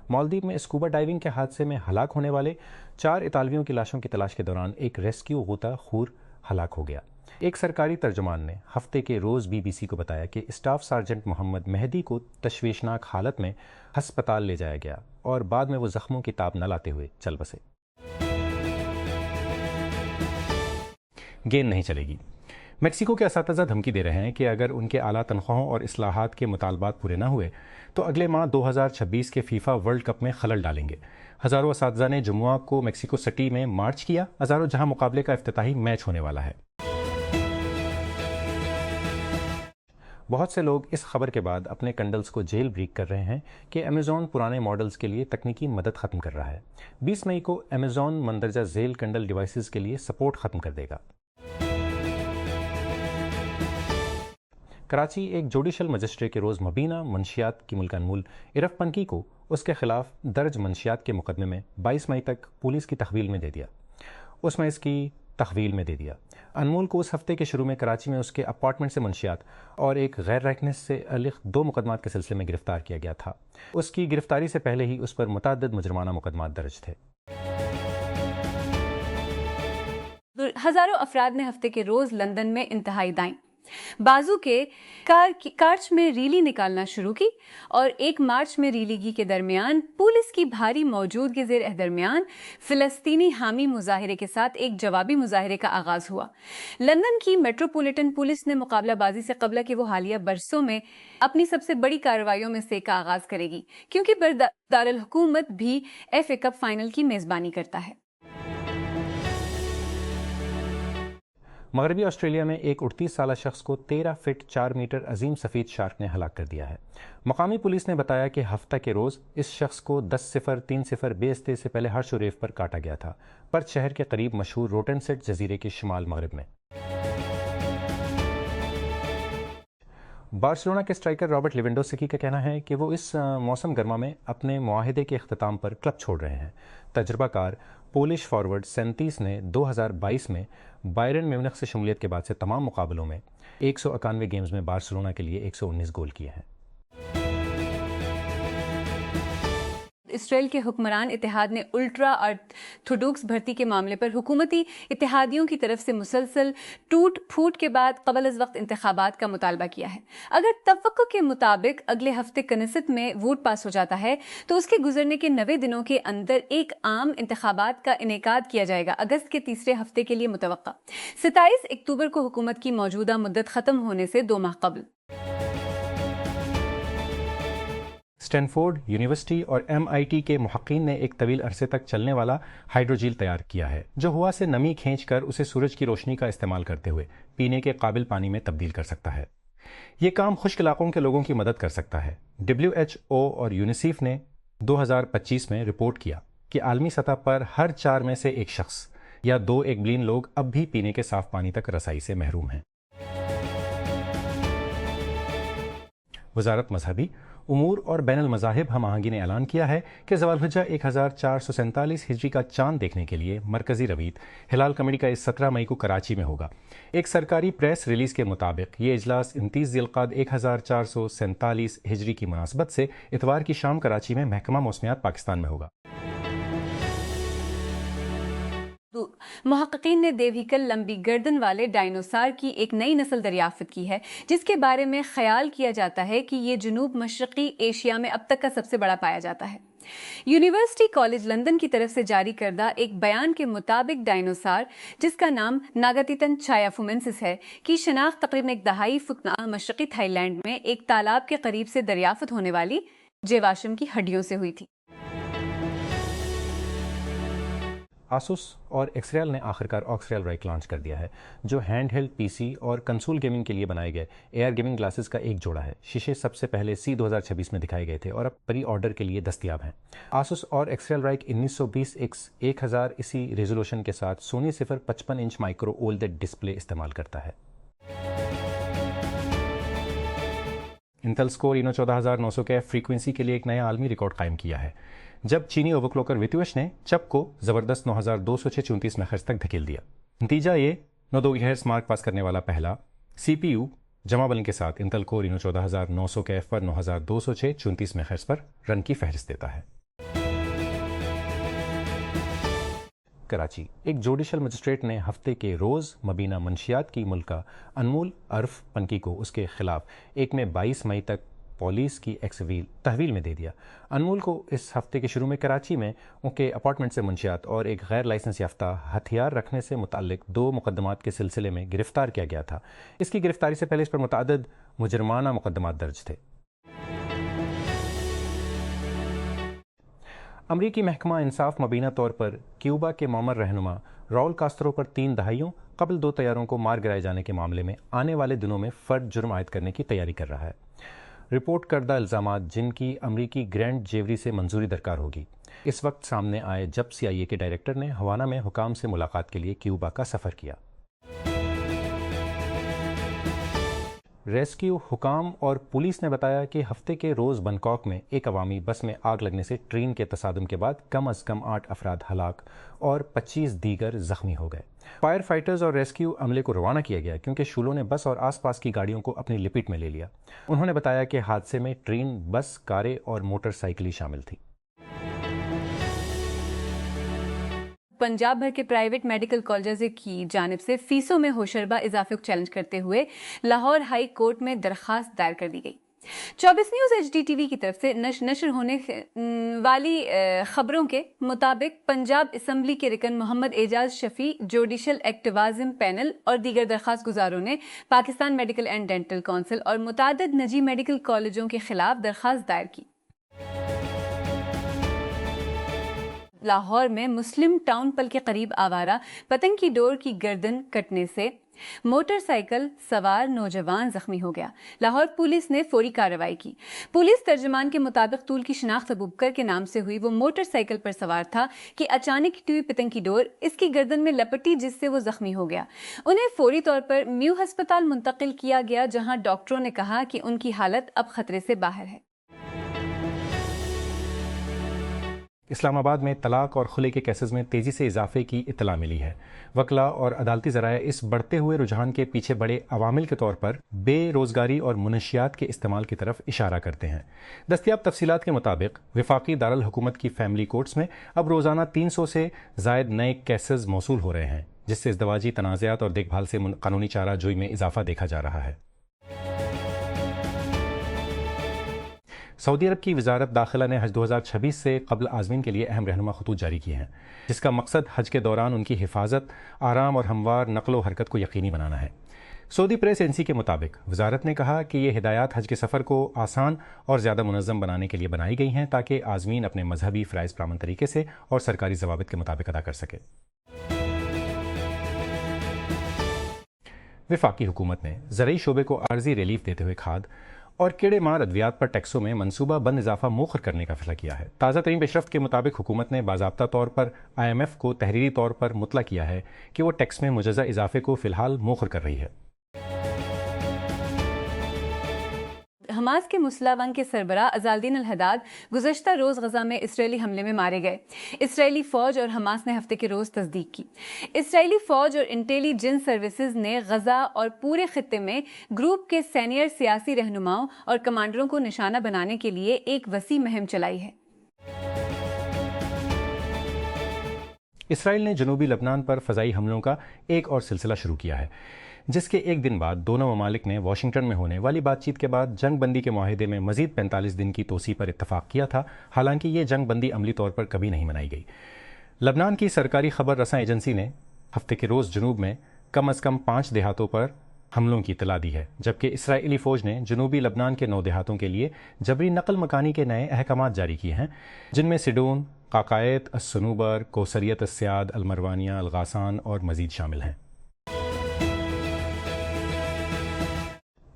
مالدیپ میں scuba diving کے حادثے میں ہلاک ہونے والے 4 اطالویوں کی لاشوں کی تلاش کے دوران ایک ریسکیو غوطہ خور ہلاک ہو گیا۔ ایک سرکاری ترجمان نے ہفتے کے روز BBC کو بتایا کہ اسٹاف سارجنٹ محمد مہدی کو تشویشناک حالت میں ہسپتال لے جایا گیا اور بعد میں وہ زخموں کی تاب نہ لاتے ہوئے چل بسے۔ گیند نہیں چلے گی۔ میکسیکو کے اساتذہ دھمکی دے رہے ہیں کہ اگر ان کے اعلیٰ تنخواہوں اور اصلاحات کے مطالبات پورے نہ ہوئے تو اگلے ماہ 2026 کے فیفا ورلڈ کپ میں خلل ڈالیں گے۔ ہزاروں اساتذہ نے جمعہ کو میکسیکو سٹی میں مارچ کیا، ہزاروں جہاں مقابلے کا افتتاحی میچ ہونے والا ہے۔ بہت سے لوگ اس خبر کے بعد اپنے کنڈلز کو جیل بریک کر رہے ہیں کہ امیزون پرانے ماڈلز کے لیے تکنیکی مدد ختم کر رہا ہے۔ 20 مئی کو امیزون مندرجہ ذیل کنڈل ڈیوائسز کے لیے سپورٹ ختم کر دے گا۔ کراچی ایک جوڈیشل مجسٹریٹ کے روز مبینہ منشیات کی ملکہ انمول عرف پنکی کو اس کے خلاف درج منشیات کے مقدمے میں 22 مئی تک پولیس کی تحویل میں دے دیا۔ انمول کو اس ہفتے کے شروع میں کراچی میں اس کے اپارٹمنٹ سے منشیات اور ایک غیر رکنس سے الگ 2 مقدمات کے سلسلے میں گرفتار کیا گیا تھا۔ اس کی گرفتاری سے پہلے ہی اس پر متعدد مجرمانہ مقدمات درج تھے۔ ہزاروں افراد نے ہفتے کے روز لندن میں انتہائی دائیں بازو کے کارچ میں ریلی نکالنا شروع کی اور 1 مارچ میں ریلیگی کے درمیان پولیس کی بھاری موجودگی زیر درمیان فلسطینی حامی مظاہرے کے ساتھ ایک جوابی مظاہرے کا آغاز ہوا۔ لندن کی میٹروپولیٹن پولیس نے مقابلہ بازی سے قبل کہ وہ حالیہ برسوں میں اپنی سب سے بڑی کارروائیوں میں سے کا آغاز کرے گی، کیونکہ دارالحکومت بھی FA کپ فائنل کی میزبانی کرتا ہے۔ مغربی آسٹریلیا میں ایک 38 سالہ شخص کو 13 فٹ 4 میٹر عظیم سفید شارک نے ہلاک کر دیا ہے۔ مقامی پولیس نے بتایا کہ ہفتہ کے روز اس شخص کو 10:30 BST سے پہلے ہرش و ریف پر کاٹا گیا تھا، پرتھ شہر کے قریب مشہور روٹن سیٹ جزیرے کے شمال مغرب میں۔ بارسلونا کے اسٹرائکر رابرٹ لیونڈوسکی کا کہنا ہے کہ وہ اس موسم گرما میں اپنے معاہدے کے اختتام پر کلب چھوڑ رہے ہیں۔ تجربہ کار پولش فارورڈ 37 نے 2022 میں بائرن میونخ سے شمولیت کے بعد سے تمام مقابلوں میں 191 گیمز میں بارسلونا کے لیے 119 گول کیے ہیں۔ اسرائیل کے حکمران اتحاد نے الٹرا آرتھوڈوکس بھرتی کے معاملے پر حکومتی اتحادیوں کی طرف سے مسلسل ٹوٹ پھوٹ کے بعد قبل از وقت انتخابات کا مطالبہ کیا ہے۔ اگر توقع کے مطابق اگلے ہفتے کنیست میں ووٹ پاس ہو جاتا ہے تو اس کے گزرنے کے 90 دنوں کے اندر ایک عام انتخابات کا انعقاد کیا جائے گا، اگست کے تیسرے ہفتے کے لیے متوقع 27 اکتوبر کو حکومت کی موجودہ مدت ختم ہونے سے 2 ماہ قبل۔ اسٹینفورڈ یونیورسٹی اور MIT کے محققین نے ایک طویل عرصے تک چلنے والا ہائیڈروجیل تیار کیا ہے جو ہوا سے نمی کھینچ کر اسے سورج کی روشنی کا استعمال کرتے ہوئے پینے کے قابل پانی میں تبدیل کر سکتا ہے۔ یہ کام خشک علاقوں کے لوگوں کی مدد کر سکتا ہے۔ WHO اور یونیسیف نے 2025 میں رپورٹ کیا کہ عالمی سطح پر ہر 4 میں سے ایک شخص یا 2 1 بلین لوگ اب بھی پینے کے صاف پانی تک رسائی سے محروم ہیں۔ وزارت مذہبی امور اور بین المذاہب ہم آہنگی نے اعلان کیا ہے کہ ذو الحجہ 1447 ہجری کا چاند دیکھنے کے لیے مرکزی رویت ہلال کمیٹی کا اس 17 مئی کو کراچی میں ہوگا۔ ایک سرکاری پریس ریلیز کے مطابق یہ اجلاس 29 ذی القعدہ 1447 ہجری کی مناسبت سے اتوار کی شام کراچی میں محکمہ موسمیات پاکستان میں ہوگا۔ محققین نے دیوہیکل لمبی گردن والے ڈائنوسار کی ایک نئی نسل دریافت کی ہے جس کے بارے میں خیال کیا جاتا ہے کہ یہ جنوب مشرقی ایشیا میں اب تک کا سب سے بڑا پایا جاتا ہے۔ یونیورسٹی کالج لندن کی طرف سے جاری کردہ ایک بیان کے مطابق ڈائنوسار جس کا نام ناگاتیتن چایافومینسس ہے کی شناخت تقریباً 1.5 فٹ مشرقی تھائی لینڈ میں ایک تالاب کے قریب سے دریافت ہونے والی جیواشم کی ہڈیوں سے ہوئی تھی۔ آسوس اور ایکسریل نے آخرکار آکسریل رائک لانچ کر دیا ہے جو ہینڈ ہیلڈ PC اور کنسول گیمنگ کے لیے بنائے گئے AR گیمنگ گلاسز کا ایک جوڑا ہے۔ شیشے سب سے پہلے C 2026 میں دکھائے گئے تھے اور اب پری آرڈر کے لیے دستیاب ہیں۔ آسوس اور ایکسریل رائک 1920x 1000 اسی ریزولوشن کے ساتھ سونی 55 انچ مائکرو OLED ڈسپلے استعمال کرتا ہے۔ انٹل اسکور اینو 14900 کے فریکوینسی کے لیے ایک نیا عالمی ریکارڈ قائم کیا ہے جب چینی اوورکلوکر ویتوش نے چپ کو زبردست 9234 میگاہرٹز تک دھکیل دیا۔ نتیجہ یہ 92 گیگاہرٹز مارک پاس کرنے والا پہلا CPU جمع بلن کے ساتھ انٹل کور اینو 14900 کے F پر 9234 میگاہرٹز پر رن کی فہرست دیتا ہے۔ کراچی، ایک جوڈیشل مجسٹریٹ نے ہفتے کے روز مبینہ منشیات کی ملکہ انمول عرف پنکی کو اس کے خلاف 1 میں 22 مئی تک پولیس کی تحویل میں دے دیا۔ انمول کو اس ہفتے کے شروع میں کراچی میں ان کے اپارٹمنٹ سے منشیات اور ایک غیر لائسنس یافتہ ہتھیار رکھنے سے متعلق 2 مقدمات کے سلسلے میں گرفتار کیا گیا تھا۔ اس کی گرفتاری سے پہلے اس پر متعدد مجرمانہ مقدمات درج تھے۔ امریکی محکمہ انصاف مبینہ طور پر کیوبا کے معمر رہنما راؤل کاسترو پر 3 دہائیوں قبل 2 طیاروں کو مار گرائے جانے کے معاملے میں آنے والے دنوں میں فرد جرم عائد کرنے کی تیاری کر رہا ہے۔ رپورٹ کردہ الزامات جن کی امریکی گرینڈ جیوری سے منظوری درکار ہوگی اس وقت سامنے آئے جب CIA کے ڈائریکٹر نے ہوانہ میں حکام سے ملاقات کے لیے کیوبا کا سفر کیا۔ ریسکیو حکام اور پولیس نے بتایا کہ ہفتے کے روز بنکاک میں ایک عوامی بس میں آگ لگنے سے ٹرین کے تصادم کے بعد کم از کم 8 افراد ہلاک اور 25 دیگر زخمی ہو گئے۔ فائر فائٹرز اور ریسکیو عملے کو روانہ کیا گیا کیونکہ شعلوں نے بس اور آس پاس کی گاڑیوں کو اپنی لپیٹ میں لے لیا۔ انہوں نے بتایا کہ حادثے میں ٹرین، بس، کاریں اور موٹر سائیکلیں شامل تھیں۔ پنجاب بھر کے پرائیویٹ میڈیکل کالجز کی جانب سے فیسوں میں ہوشربہ اضافے کو چیلنج کرتے ہوئے لاہور ہائی کورٹ میں درخواست دائر کر دی گئی۔ 24 نیوز HD TV کی طرف سے نشر ہونے والی خبروں کے مطابق پنجاب اسمبلی کے رکن محمد اعجاز شفیع، جوڈیشل ایکٹیوازم پینل اور دیگر درخواست گزاروں نے Pakistan medical and dental council اور متعدد نجی میڈیکل کالجوں کے خلاف درخواست دائر کی۔ لاہور میں مسلم ٹاؤن پل کے قریب آوارہ پتنگ کی ڈور کی گردن کٹنے سے موٹر سائیکل سوار نوجوان زخمی ہو گیا۔ لاہور پولیس نے فوری کارروائی کی۔ پولیس ترجمان کے مطابق طول کی شناخت ابوبکر کے نام سے ہوئی، وہ موٹر سائیکل پر سوار تھا کہ اچانک ٹوئی پتنگ کی ڈور اس کی گردن میں لپٹی جس سے وہ زخمی ہو گیا۔ انہیں فوری طور پر میو ہسپتال منتقل کیا گیا جہاں ڈاکٹروں نے کہا کہ ان کی حالت اب خطرے سے باہر ہے۔ اسلام آباد میں طلاق اور خلع کے کیسز میں تیزی سے اضافے کی اطلاع ملی ہے۔ وکلاء اور عدالتی ذرائع اس بڑھتے ہوئے رجحان کے پیچھے بڑے عوامل کے طور پر بے روزگاری اور منشیات کے استعمال کی طرف اشارہ کرتے ہیں۔ دستیاب تفصیلات کے مطابق وفاقی دارالحکومت کی فیملی کورٹس میں اب روزانہ 300 سے زائد نئے کیسز موصول ہو رہے ہیں، جس سے ازدواجی تنازعات اور دیکھ بھال سے قانونی چارہ جوئی میں اضافہ دیکھا جا رہا ہے۔ سعودی عرب کی وزارت داخلہ نے حج 2026 سے قبل عازمین کے لیے اہم رہنما خطوط جاری کیے ہیں، جس کا مقصد حج کے دوران ان کی حفاظت، آرام اور ہموار نقل و حرکت کو یقینی بنانا ہے۔ سعودی پریس ایجنسی کے مطابق وزارت نے کہا کہ یہ ہدایات حج کے سفر کو آسان اور زیادہ منظم بنانے کے لیے بنائی گئی ہیں تاکہ عازمین اپنے مذہبی فرائض پرامن طریقے سے اور سرکاری ضوابط کے مطابق ادا کر سکے۔ وفاقی حکومت نے زرعی شعبے کو عارضی ریلیف دیتے ہوئے کھاد اور کیڑے مار ادویات پر ٹیکسوں میں منصوبہ بند اضافہ مؤخر کرنے کا فیصلہ کیا ہے۔ تازہ ترین پیشرفت کے مطابق حکومت نے باضابطہ طور پر IMF کو تحریری طور پر مطلع کیا ہے کہ وہ ٹیکس میں مجوزہ اضافے کو فی الحال مؤخر کر رہی ہے۔ حماس کے مسلح ونگ کے سربراہ عزالدین الحداد گزشتہ روز غزہ میں اسرائیلی حملے میں مارے گئے۔ اسرائیلی فوج اور حماس نے ہفتے کے روز تصدیق کی۔ اسرائیلی فوج اور انٹیلی جنس سروسز نے غزہ اور پورے خطے میں گروپ کے سینئر سیاسی رہنماؤں اور کمانڈروں کو نشانہ بنانے کے لیے ایک وسیع مہم چلائی ہے۔ اسرائیل نے جنوبی لبنان پر فضائی حملوں کا ایک اور سلسلہ شروع کیا ہے، جس کے ایک دن بعد دونوں ممالک نے واشنگٹن میں ہونے والی بات چیت کے بعد جنگ بندی کے معاہدے میں مزید 45 دن کی توسیع پر اتفاق کیا تھا، حالانکہ یہ جنگ بندی عملی طور پر کبھی نہیں منائی گئی۔ لبنان کی سرکاری خبر رساں ایجنسی نے ہفتے کے روز جنوب میں کم از کم 5 دیہاتوں پر حملوں کی اطلاع دی ہے، جبکہ اسرائیلی فوج نے جنوبی لبنان کے 9 دیہاتوں کے لیے جبری نقل مکانی کے نئے احکامات جاری کیے ہیں، جن میں سیڈون، قاقائت، الصنوبر، کوثریت السیاد، المروانیہ، الغاسان اور مزید شامل ہیں۔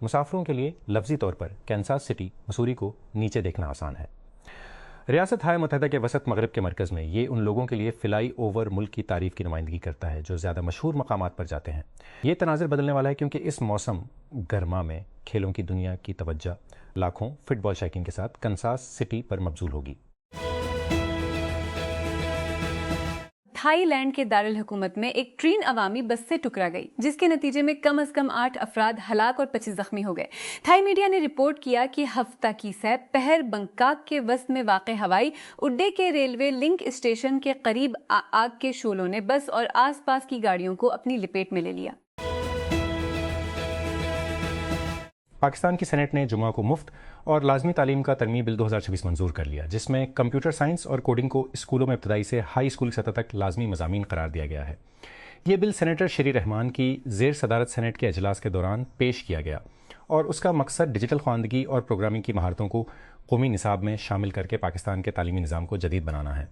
مسافروں کے لیے لفظی طور پر کینساس سٹی مسوری کو نیچے دیکھنا آسان ہے۔ ریاست ہائے متحدہ کے وسط مغرب کے مرکز میں یہ ان لوگوں کے لیے فلائی اوور ملک کی تعریف کی نمائندگی کرتا ہے جو زیادہ مشہور مقامات پر جاتے ہیں۔ یہ تناظر بدلنے والا ہے کیونکہ اس موسم گرما میں کھیلوں کی دنیا کی توجہ لاکھوں فٹ بال شائقین کے ساتھ کنساس سٹی پر مبذول ہوگی۔ تھائی لینڈ کے دارالحکومت میں ایک ٹرین عوامی بس سے ٹکرا گئی، جس کے نتیجے میں کم از کم 8 افراد ہلاک اور 25 زخمی ہو گئے۔ تھائی میڈیا نے رپورٹ کیا کہ ہفتہ کی سہ پہر بنکاک کے وسط میں واقع ہوائی اڈے کے ریلوے لنک اسٹیشن کے قریب آگ کے شعلوں نے بس اور آس پاس کی گاڑیوں کو اپنی لپیٹ میں لے لیا۔ پاکستان کی سینٹ نے جمعہ کو مفت اور لازمی تعلیم کا ترمیمی بل 2026 منظور کر لیا، جس میں کمپیوٹر سائنس اور کوڈنگ کو اسکولوں میں ابتدائی سے ہائی اسکول سطح تک لازمی مضامین قرار دیا گیا ہے۔ یہ بل سینیٹر شری رحمان کی زیر صدارت سینٹ کے اجلاس کے دوران پیش کیا گیا اور اس کا مقصد ڈیجیٹل خواندگی اور پروگرامنگ کی مہارتوں کو قومی نصاب میں شامل کر کے پاکستان کے تعلیمی نظام کو جدید بنانا ہے۔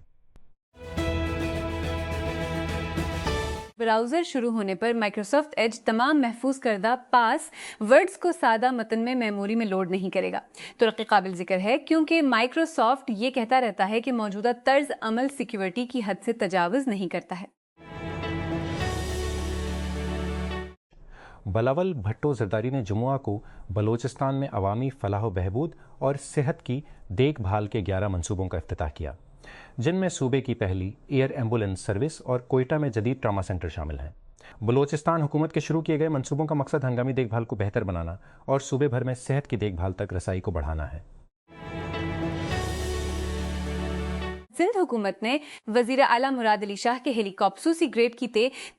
براؤزر شروع ہونے پر مائکروسافٹ ایج تمام محفوظ کردہ پاس ورڈز کو سادہ متن میں میموری میں لوڈ نہیں کرے گا۔ ترقی قابل ذکر ہے کیونکہ مائکروسافٹ یہ کہتا رہتا ہے کہ موجودہ طرز عمل سیکیورٹی کی حد سے تجاوز نہیں کرتا ہے۔ بلاول بھٹو زرداری نے جمعہ کو بلوچستان میں عوامی فلاح و بہبود اور صحت کی دیکھ بھال کے 11 منصوبوں کا افتتاح کیا، جن میں صوبے کی پہلی ایئر ایمبولینس سروس اور کوئٹہ میں جدید ٹراما سینٹر شامل ہیں۔ بلوچستان حکومت کے شروع کیے گئے منصوبوں کا مقصد ہنگامی دیکھ بھال کو بہتر بنانا اور صوبے بھر میں صحت کی دیکھ بھال تک رسائی کو بڑھانا ہے۔ سندھ حکومت نے وزیر اعلیٰ مراد علی شاہ کے ہیلی کاپسوسی گریڈ کی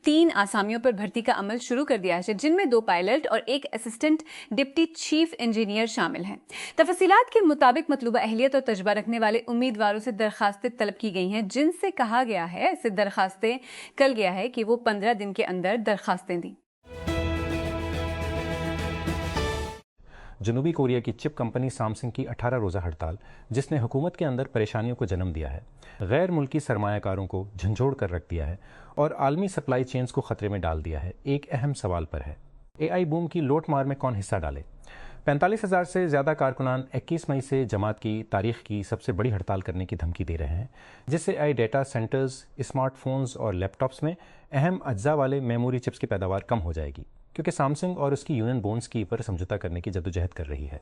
3 آسامیوں پر بھرتی کا عمل شروع کر دیا ہے، جن میں 2 پائلٹ اور 1 اسسٹنٹ ڈپٹی چیف انجینئر شامل ہیں۔ تفصیلات کے مطابق مطلوبہ اہلیت اور تجربہ رکھنے والے امیدواروں سے درخواستیں طلب کی گئی ہیں، جن سے کہا گیا ہے کہ وہ 15 دن کے اندر درخواستیں دیں۔ جنوبی کوریا کی چپ کمپنی سامسنگ کی 18 روزہ ہڑتال، جس نے حکومت کے اندر پریشانیوں کو جنم دیا ہے، غیر ملکی سرمایہ کاروں کو جھنجھوڑ کر رکھ دیا ہے اور عالمی سپلائی چینز کو خطرے میں ڈال دیا ہے، ایک اہم سوال پر ہے: اے آئی بوم کی لوٹ مار میں کون حصہ ڈالے؟ 45,000 سے زیادہ کارکنان 21 مئی سے جماعت کی تاریخ کی سب سے بڑی ہڑتال کرنے کی دھمکی دے رہے ہیں، جس سے I data centres, smart phones اور لیپ ٹاپس میں اہم اجزاء والے میموری چپس کی پیداوار کم ہو جائے گی، کیونکہ سامسنگ اور اس کی یونین بونز کی پر سمجھوتہ کرنے کی جدوجہد کر رہی ہے۔